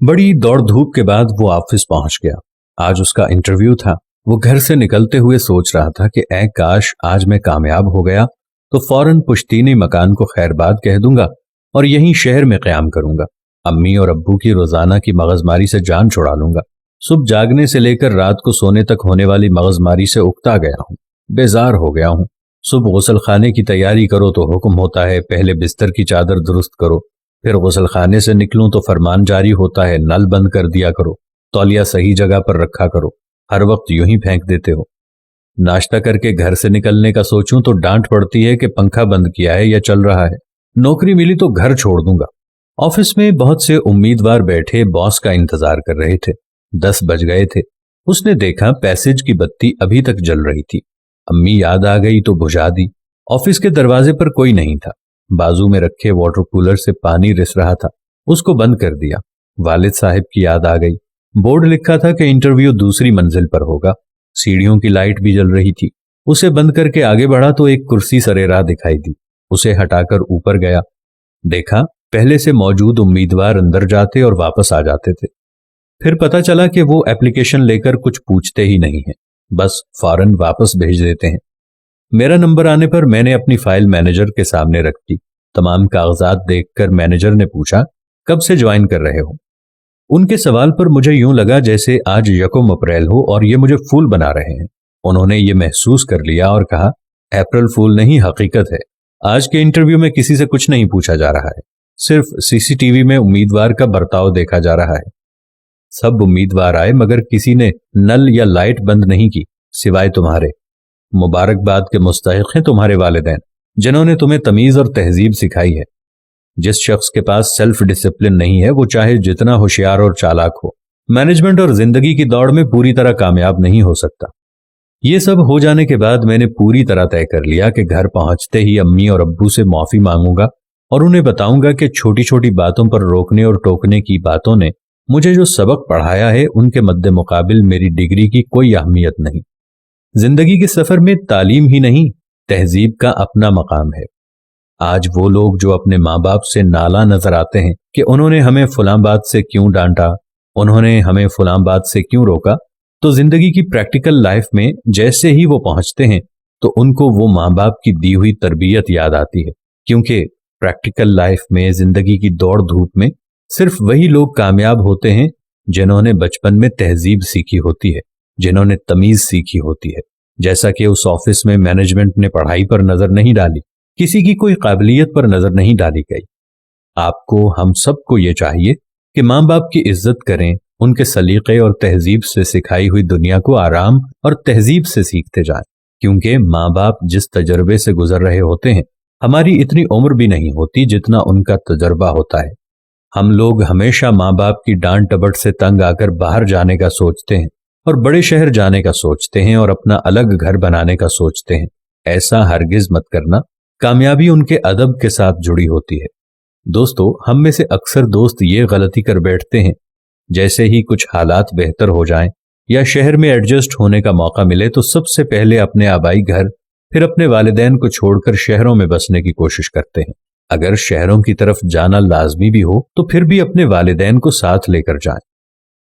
बड़ी दौड़ धूप के बाद वो ऑफिस पहुंच गया। आज उसका इंटरव्यू था। वो घर से निकलते हुए सोच रहा था कि ऐ काश आज मैं कामयाब हो गया तो फौरन पुश्तीनी मकान को खैरबाद कह दूंगा और यहीं शहर में क़याम करूंगा। अम्मी और अब्बू की रोजाना की मगजमारी से जान छुड़ा लूंगा। सुबह जागने से लेकर रात को सोने तक होने वाली मगजमारी से उकता गया हूं, बेजार हो गया हूं। सुबह गुसल खाने की तैयारी करो तो हुक्म होता है पहले बिस्तर की चादर दुरुस्त करो, फिर गुसल खाने से निकलूं तो फरमान जारी होता है नल बंद कर दिया करो, तौलिया सही जगह पर रखा करो, हर वक्त यूं ही फेंक देते हो। नाश्ता करके घर से निकलने का सोचूं तो डांट पड़ती है कि पंखा बंद किया है या चल रहा है। नौकरी मिली तो घर छोड़ दूंगा। ऑफिस में बहुत से उम्मीदवार बैठे बॉस का इंतजार कर रहे थे। 10 बज गए थे। उसने देखा पैसेज की बत्ती अभी तक जल रही थी। अम्मी याद आ गई तो बुझा दी। ऑफिस के दरवाजे पर कोई नहीं था। बाजू में रखे वाटर कूलर से पानी रिस रहा था, उसको बंद कर दिया। वालिद साहब की याद आ गई। बोर्ड लिखा था कि इंटरव्यू दूसरी मंजिल पर होगा। सीढ़ियों की लाइट भी जल रही थी। उसे बंद करके आगे बढ़ा तो एक कुर्सी सरेराह दिखाई दी। उसे हटाकर ऊपर गया। देखा पहले से मौजूद उम्मीदवार अंदर जाते और वापस आ जाते थे। फिर पता चला कि वो एप्लीकेशन लेकर कुछ पूछते ही नहीं है, बस फौरन वापस भेज देते हैं। मेरा नंबर आने पर मैंने अपनी फाइल मैनेजर के सामने रख दी। तमाम कागजात देखकर मैनेजर ने पूछा, कब से ज्वाइन कर रहे हो? उनके सवाल पर मुझे यूं लगा जैसे आज 1 अप्रैल हो और ये मुझे फूल बना रहे हैं। उन्होंने ये महसूस कर लिया और कहा, अप्रैल फूल नहीं, हकीकत है। आज के इंटरव्यू में किसी से कुछ नहीं पूछा जा रहा है, सिर्फ सीसीटीवी में उम्मीदवार का बर्ताव देखा जा रहा है। सब उम्मीदवार आए मगर किसी ने नल या लाइट बंद नहीं की सिवाय तुम्हारे। मुबारकबाद के मुस्तहिक हैं तुम्हारे वालिदैन, जिन्होंने तुम्हें तमीज और तहजीब सिखाई है। जिस शख्स के पास सेल्फ डिसिप्लिन नहीं है वो चाहे जितना होशियार और चालाक हो, मैनेजमेंट और जिंदगी की दौड़ में पूरी तरह कामयाब नहीं हो सकता। ये सब हो जाने के बाद मैंने पूरी तरह तय कर लिया कि घर पहुंचते ही अम्मी और अब्बू से माफी मांगूंगा और उन्हें बताऊंगा कि छोटी छोटी बातों पर रोकने और टोकने की बातों ने मुझे जो सबक पढ़ाया है उनके मद्दे मुकाबिल मेरी डिग्री की कोई अहमियत नहीं। जिंदगी के सफर में तालीम ही नहीं, तहजीब का अपना मकाम है। आज वो लोग जो अपने माँ बाप से नाला नजर आते हैं कि उन्होंने हमें फलां बात से क्यों डांटा, उन्होंने हमें फलां बात से क्यों रोका, तो जिंदगी की प्रैक्टिकल लाइफ में जैसे ही वो पहुंचते हैं तो उनको वो माँ बाप की दी हुई तरबियत याद आती है। क्योंकि प्रैक्टिकल लाइफ में, जिंदगी की दौड़ धूप में सिर्फ वही लोग कामयाब होते हैं जिन्होंने बचपन में तहजीब सीखी होती है, जिन्होंने तमीज सीखी होती है। जैसा कि उस ऑफिस में मैनेजमेंट ने पढ़ाई पर नजर नहीं डाली, किसी की कोई काबिलियत पर नजर नहीं डाली गई। आपको, हम सबको ये चाहिए कि माँ बाप की इज्जत करें, उनके सलीके और तहजीब से सिखाई हुई दुनिया को आराम और तहजीब से सीखते जाएं। क्योंकि माँ बाप जिस तजर्बे से गुजर रहे होते हैं, हमारी इतनी उम्र भी नहीं होती जितना उनका तजर्बा होता है। हम लोग हमेशा माँ बाप की डांट टपट से तंग आकर बाहर जाने का सोचते हैं और बड़े शहर जाने का सोचते हैं और अपना अलग घर बनाने का सोचते हैं। ऐसा हरगिज मत करना। कामयाबी उनके अदब के साथ जुड़ी होती है। दोस्तों, हम में से अक्सर दोस्त ये गलती कर बैठते हैं, जैसे ही कुछ हालात बेहतर हो जाएं या शहर में एडजस्ट होने का मौका मिले तो सबसे पहले अपने आबाई घर, फिर अपने वालिदैन को छोड़कर शहरों में बसने की कोशिश करते हैं। अगर शहरों की तरफ जाना लाजमी भी हो तो फिर भी अपने वालिदैन को साथ लेकर जाएं।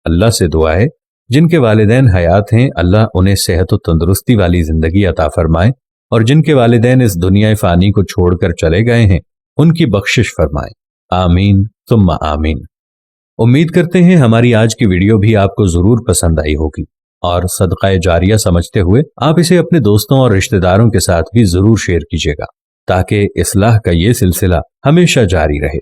अल्लाह से दुआ है जिनके वालिदैन हयात हैं, अल्लाह उन्हें सेहत और तंदुरुस्ती वाली जिंदगी अता फरमाए, और जिनके वालिदैन इस दुनिया फानी को छोड़कर चले गए हैं उनकी बख्शिश फरमाए। आमीन सुम्मा आमीन। उम्मीद करते हैं हमारी आज की वीडियो भी आपको जरूर पसंद आई होगी और सदका जारिया समझते हुए आप इसे अपने दोस्तों और रिश्तेदारों के साथ भी जरूर शेयर कीजिएगा ताकि इस्लाह का ये सिलसिला हमेशा जारी रहे।